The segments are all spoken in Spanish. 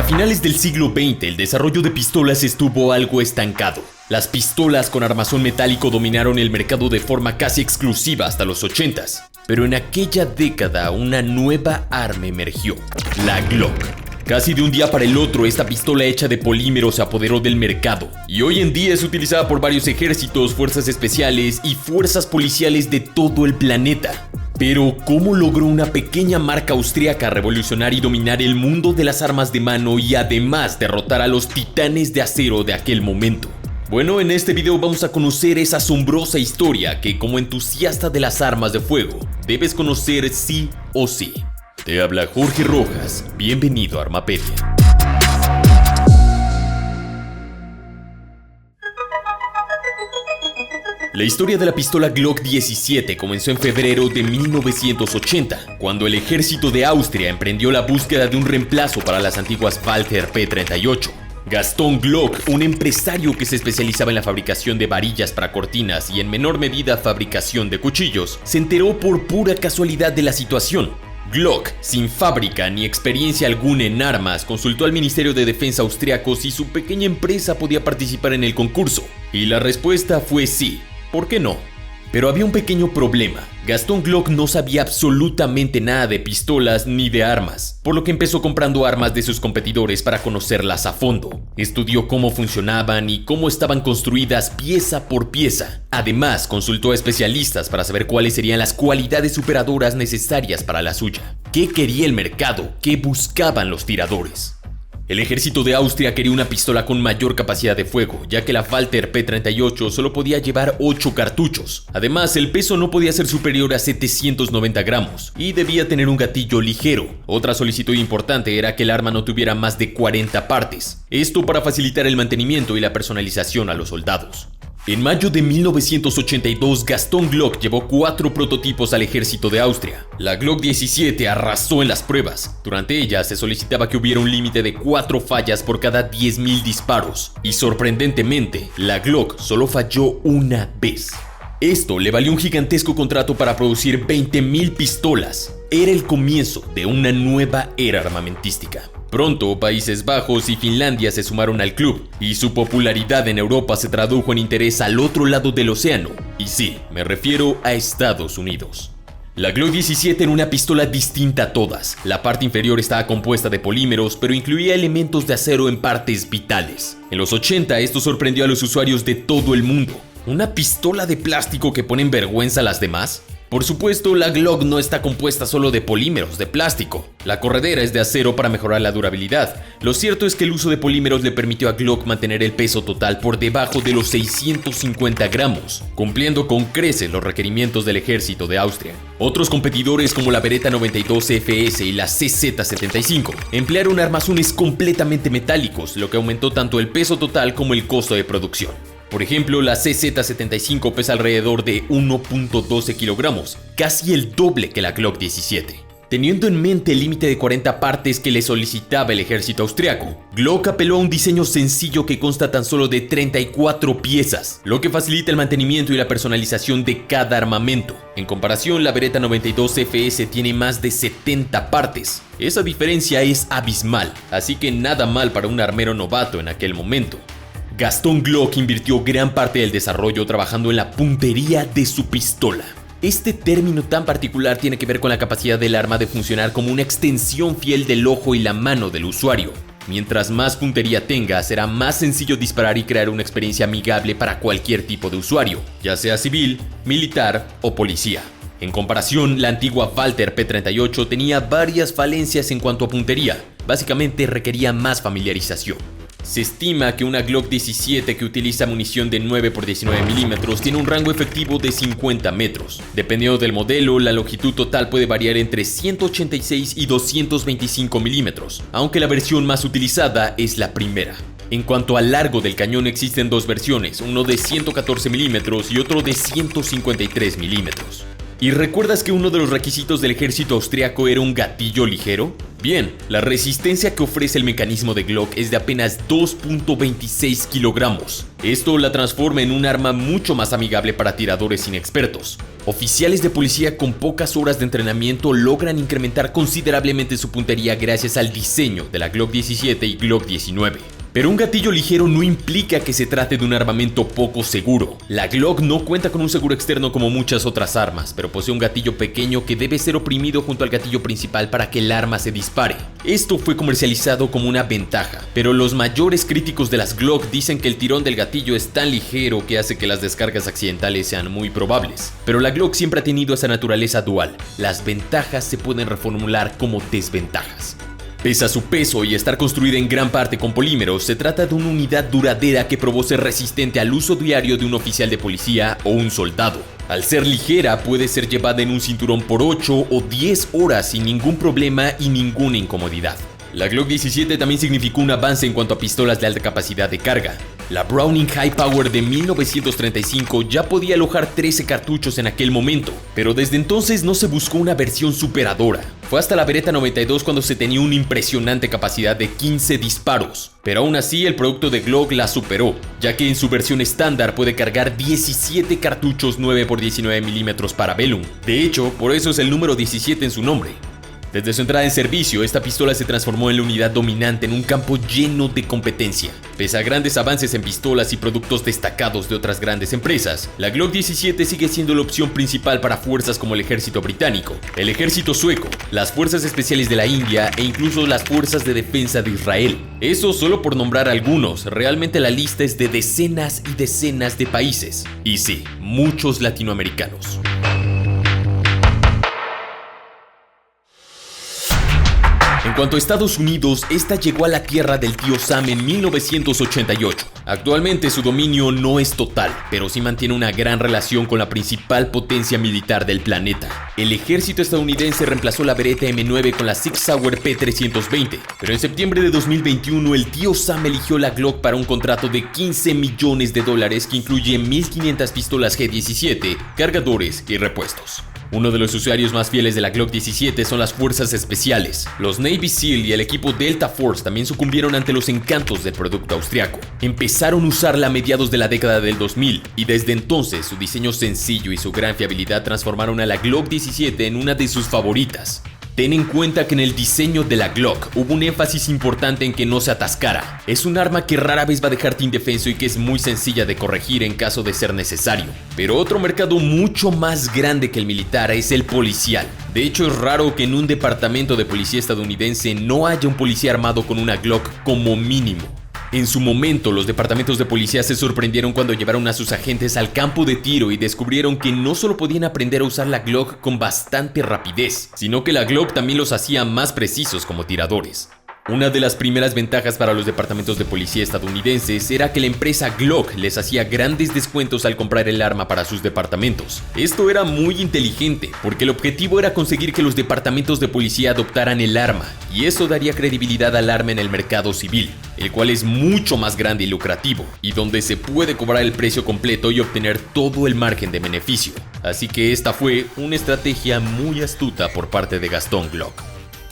finales del siglo XX, el desarrollo de pistolas estuvo algo estancado. Las pistolas con armazón metálico dominaron el mercado de forma casi exclusiva hasta los 80s. Pero en aquella década, una nueva arma emergió: la Glock. Casi de un día para el otro, esta pistola hecha de polímero se apoderó del mercado, y hoy en día es utilizada por varios ejércitos, fuerzas especiales y fuerzas policiales de todo el planeta. Pero, ¿cómo logró una pequeña marca austríaca revolucionar y dominar el mundo de las armas de mano y además derrotar a los titanes de acero de aquel momento? Bueno, en este video vamos a conocer esa asombrosa historia que, como entusiasta de las armas de fuego, debes conocer sí o sí. Te habla Jorge Rojas, bienvenido a Armapedia. La historia de la pistola Glock 17 comenzó en febrero de 1980, cuando el ejército de Austria emprendió la búsqueda de un reemplazo para las antiguas Walther P38. Gaston Glock, un empresario que se especializaba en la fabricación de varillas para cortinas y en menor medida fabricación de cuchillos, se enteró por pura casualidad de la situación. Glock, sin fábrica ni experiencia alguna en armas, consultó al Ministerio de Defensa austriaco si su pequeña empresa podía participar en el concurso, y la respuesta fue sí. ¿Por qué no? Pero había un pequeño problema. Gaston Glock no sabía absolutamente nada de pistolas ni de armas, por lo que empezó comprando armas de sus competidores para conocerlas a fondo. Estudió cómo funcionaban y cómo estaban construidas pieza por pieza. Además, consultó a especialistas para saber cuáles serían las cualidades superadoras necesarias para la suya. ¿Qué quería el mercado? ¿Qué buscaban los tiradores? El ejército de Austria quería una pistola con mayor capacidad de fuego, ya que la Walther P38 solo podía llevar 8 cartuchos. Además, el peso no podía ser superior a 790 gramos y debía tener un gatillo ligero. Otra solicitud importante era que el arma no tuviera más de 40 partes. Esto para facilitar el mantenimiento y la personalización a los soldados. En mayo de 1982, Gaston Glock llevó 4 prototipos al ejército de Austria. La Glock 17 arrasó en las pruebas. Durante ella se solicitaba que hubiera un límite de 4 fallas por cada 10.000 disparos. Y sorprendentemente, la Glock solo falló una vez. Esto le valió un gigantesco contrato para producir 20.000 pistolas. Era el comienzo de una nueva era armamentística. Pronto, Países Bajos y Finlandia se sumaron al club, y su popularidad en Europa se tradujo en interés al otro lado del océano. Y sí, me refiero a Estados Unidos. La Glock 17 era una pistola distinta a todas. La parte inferior estaba compuesta de polímeros, pero incluía elementos de acero en partes vitales. En los 80, esto sorprendió a los usuarios de todo el mundo. ¿Una pistola de plástico que pone en vergüenza a las demás? Por supuesto, la Glock no está compuesta solo de polímeros de plástico. La corredera es de acero para mejorar la durabilidad. Lo cierto es que el uso de polímeros le permitió a Glock mantener el peso total por debajo de los 650 gramos, cumpliendo con creces los requerimientos del ejército de Austria. Otros competidores como la Beretta 92 FS y la CZ75 emplearon armazones completamente metálicos, lo que aumentó tanto el peso total como el costo de producción. Por ejemplo, la CZ75 pesa alrededor de 1.12 kilogramos, casi el doble que la Glock 17. Teniendo en mente el límite de 40 partes que le solicitaba el ejército austriaco, Glock apeló a un diseño sencillo que consta tan solo de 34 piezas, lo que facilita el mantenimiento y la personalización de cada armamento. En comparación, la Beretta 92 FS tiene más de 70 partes. Esa diferencia es abismal, así que nada mal para un armero novato en aquel momento. Gaston Glock invirtió gran parte del desarrollo trabajando en la puntería de su pistola. Este término tan particular tiene que ver con la capacidad del arma de funcionar como una extensión fiel del ojo y la mano del usuario. Mientras más puntería tenga, será más sencillo disparar y crear una experiencia amigable para cualquier tipo de usuario, ya sea civil, militar o policía. En comparación, la antigua Walther P38 tenía varias falencias en cuanto a puntería. Básicamente requería más familiarización. Se estima que una Glock 17 que utiliza munición de 9 x 19 milímetros tiene un rango efectivo de 50 metros. Dependiendo del modelo, la longitud total puede variar entre 186 y 225 milímetros, aunque la versión más utilizada es la primera. En cuanto al largo del cañón, existen dos versiones, uno de 114 milímetros y otro de 153 milímetros. ¿Y recuerdas que uno de los requisitos del ejército austriaco era un gatillo ligero? Bien, la resistencia que ofrece el mecanismo de Glock es de apenas 2.26 kilogramos. Esto la transforma en un arma mucho más amigable para tiradores inexpertos. Oficiales de policía con pocas horas de entrenamiento logran incrementar considerablemente su puntería gracias al diseño de la Glock 17 y Glock 19. Pero un gatillo ligero no implica que se trate de un armamento poco seguro. La Glock no cuenta con un seguro externo como muchas otras armas, pero posee un gatillo pequeño que debe ser oprimido junto al gatillo principal para que el arma se dispare. Esto fue comercializado como una ventaja, pero los mayores críticos de las Glock dicen que el tirón del gatillo es tan ligero que hace que las descargas accidentales sean muy probables. Pero la Glock siempre ha tenido esa naturaleza dual. Las ventajas se pueden reformular como desventajas. Pese a su peso y estar construida en gran parte con polímeros, se trata de una unidad duradera que probó ser resistente al uso diario de un oficial de policía o un soldado. Al ser ligera, puede ser llevada en un cinturón por 8 o 10 horas sin ningún problema y ninguna incomodidad. La Glock 17 también significó un avance en cuanto a pistolas de alta capacidad de carga. La Browning High Power de 1935 ya podía alojar 13 cartuchos en aquel momento, pero desde entonces no se buscó una versión superadora. Fue hasta la Beretta 92 cuando se tenía una impresionante capacidad de 15 disparos, pero aún así el producto de Glock la superó, ya que en su versión estándar puede cargar 17 cartuchos 9x19 mm Parabellum. De hecho, por eso es el número 17 en su nombre. Desde su entrada en servicio, esta pistola se transformó en la unidad dominante en un campo lleno de competencia. Pese a grandes avances en pistolas y productos destacados de otras grandes empresas, la Glock 17 sigue siendo la opción principal para fuerzas como el ejército británico, el ejército sueco, las fuerzas especiales de la India e incluso las fuerzas de defensa de Israel. Eso solo por nombrar algunos, realmente la lista es de decenas y decenas de países. Y sí, muchos latinoamericanos. En cuanto a Estados Unidos, esta llegó a la tierra del tío Sam en 1988. Actualmente su dominio no es total, pero sí mantiene una gran relación con la principal potencia militar del planeta. El ejército estadounidense reemplazó la Beretta M9 con la Sig Sauer P320, pero en septiembre de 2021 el tío Sam eligió la Glock para un contrato de $15 millones que incluye 1.500 pistolas G17, cargadores y repuestos. Uno de los usuarios más fieles de la Glock 17 son las fuerzas especiales. Los Navy SEAL y el equipo Delta Force también sucumbieron ante los encantos del producto austriaco. Empezaron a usarla a mediados de la década del 2000 y desde entonces su diseño sencillo y su gran fiabilidad transformaron a la Glock 17 en una de sus favoritas. Ten en cuenta que en el diseño de la Glock hubo un énfasis importante en que no se atascara. Es un arma que rara vez va a dejarte indefenso y que es muy sencilla de corregir en caso de ser necesario. Pero otro mercado mucho más grande que el militar es el policial. De hecho, es raro que en un departamento de policía estadounidense no haya un policía armado con una Glock como mínimo. En su momento, los departamentos de policía se sorprendieron cuando llevaron a sus agentes al campo de tiro y descubrieron que no solo podían aprender a usar la Glock con bastante rapidez, sino que la Glock también los hacía más precisos como tiradores. Una de las primeras ventajas para los departamentos de policía estadounidenses era que la empresa Glock les hacía grandes descuentos al comprar el arma para sus departamentos. Esto era muy inteligente, porque el objetivo era conseguir que los departamentos de policía adoptaran el arma, y eso daría credibilidad al arma en el mercado civil, el cual es mucho más grande y lucrativo, y donde se puede cobrar el precio completo y obtener todo el margen de beneficio. Así que esta fue una estrategia muy astuta por parte de Gaston Glock.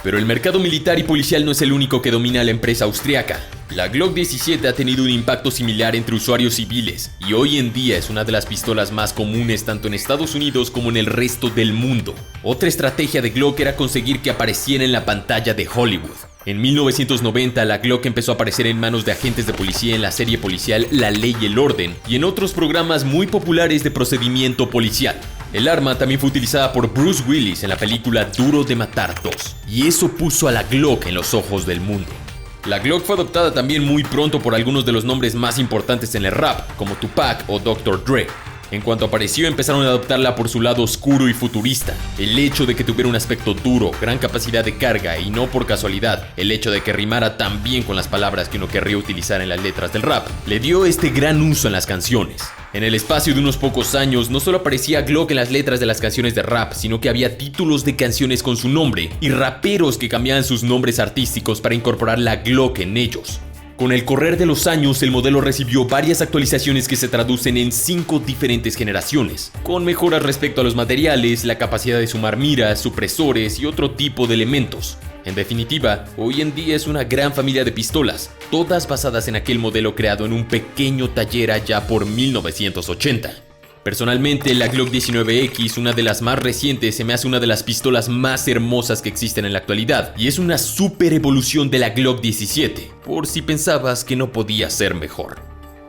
Pero el mercado militar y policial no es el único que domina la empresa austriaca. La Glock 17 ha tenido un impacto similar entre usuarios civiles y hoy en día es una de las pistolas más comunes tanto en Estados Unidos como en el resto del mundo. Otra estrategia de Glock era conseguir que apareciera en la pantalla de Hollywood. En 1990, la Glock empezó a aparecer en manos de agentes de policía en la serie policial La Ley y el Orden y en otros programas muy populares de procedimiento policial. El arma también fue utilizada por Bruce Willis en la película Duro de Matar 2, y eso puso a la Glock en los ojos del mundo. La Glock fue adoptada también muy pronto por algunos de los nombres más importantes en el rap, como Tupac o Dr. Dre. En cuanto apareció, empezaron a adoptarla por su lado oscuro y futurista. El hecho de que tuviera un aspecto duro, gran capacidad de carga y no por casualidad, el hecho de que rimara tan bien con las palabras que uno querría utilizar en las letras del rap, le dio este gran uso en las canciones. En el espacio de unos pocos años, no solo aparecía Glock en las letras de las canciones de rap, sino que había títulos de canciones con su nombre y raperos que cambiaban sus nombres artísticos para incorporar la Glock en ellos. Con el correr de los años, el modelo recibió varias actualizaciones que se traducen en 5 diferentes generaciones, con mejoras respecto a los materiales, la capacidad de sumar miras, supresores y otro tipo de elementos. En definitiva, hoy en día es una gran familia de pistolas, todas basadas en aquel modelo creado en un pequeño taller allá por 1980. Personalmente, la Glock 19X, una de las más recientes, se me hace una de las pistolas más hermosas que existen en la actualidad, y es una super evolución de la Glock 17, por si pensabas que no podía ser mejor.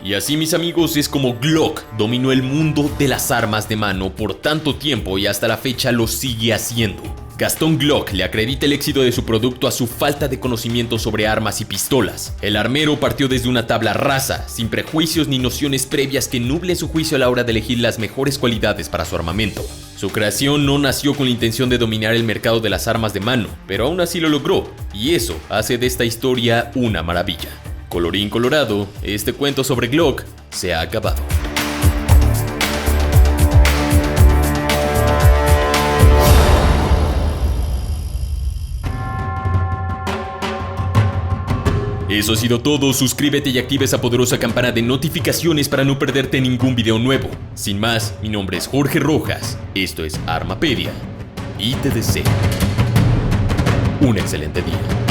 Y así, mis amigos, es como Glock dominó el mundo de las armas de mano por tanto tiempo y hasta la fecha lo sigue haciendo. Gaston Glock le acredita el éxito de su producto a su falta de conocimiento sobre armas y pistolas. El armero partió desde una tabla rasa, sin prejuicios ni nociones previas que nublen su juicio a la hora de elegir las mejores cualidades para su armamento. Su creación no nació con la intención de dominar el mercado de las armas de mano, pero aún así lo logró, y eso hace de esta historia una maravilla. Colorín colorado, este cuento sobre Glock se ha acabado. Eso ha sido todo, suscríbete y activa esa poderosa campana de notificaciones para no perderte ningún video nuevo. Sin más, mi nombre es Jorge Rojas, esto es Armapedia y te deseo un excelente día.